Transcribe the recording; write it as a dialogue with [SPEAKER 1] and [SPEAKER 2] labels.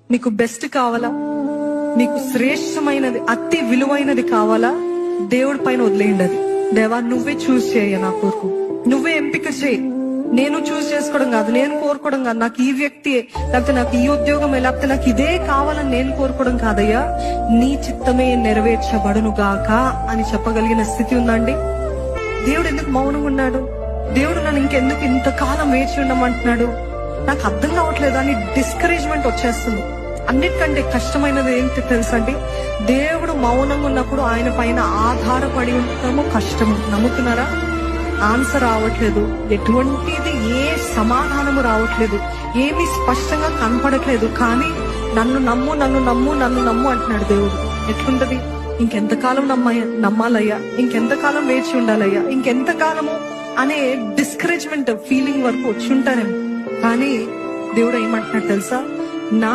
[SPEAKER 1] నీకు బెస్ట్ కావాలా, నీకు శ్రేష్టమైనది అతి విలువైనది కావాలా, దేవుడి పైన వదిలేయండి. అది దేవా నువ్వే చూస్ చేయ, నా కొరకు నువ్వే ఎంపిక చేయి. నేను చూస్ చేసుకోవడం కాదు, నేను కోరుకోవడం కాదు, నాకు ఈ వ్యక్తి లేకపోతే నాకు ఈ ఉద్యోగమే లేకపోతే నాకు ఇదే కావాలని నేను కోరుకోవడం కాదయ్యా, నీ చిత్తమే నెరవేర్చబడును గాక అని చెప్పగలిగిన స్థితి ఉందండి. దేవుడు ఎందుకు మౌనంగా ఉన్నాడు? దేవుడు నన్ను ఇంకెందుకు ఇంతకాలం వేచి ఉండమంటున్నాడు? నాకు అర్థం కావట్లేదు అని డిస్కరేజ్మెంట్ వచ్చేస్తుంది. అన్నిటికంటే కష్టమైనది ఏంటి తెలుసండి? దేవుడు మౌనంగా ఉన్నప్పుడు ఆయన పైన ఆధారపడి ఉండటము కష్టము. నమ్ముతున్నారా? ఆన్సర్ రావట్లేదు, ఎటువంటిది ఏ సమాధానము రావట్లేదు, ఏమీ స్పష్టంగా కనపడట్లేదు. కానీ నన్ను నమ్ము, నన్ను నమ్ము, నన్ను నమ్ము అంటున్నాడు దేవుడు. ఎట్లుంటది? ఇంకెంతకాలం నమ్మాలయ్యా, ఇంకెంతకాలం వేచి ఉండాలయ్యా, ఇంకెంతకాలము అనే డిస్కరేజ్మెంట్ ఫీలింగ్ వరకు వచ్చి ఉంటారేమో. కానీ దేవుడు ఏమంటున్నాడు తెలుసా? నా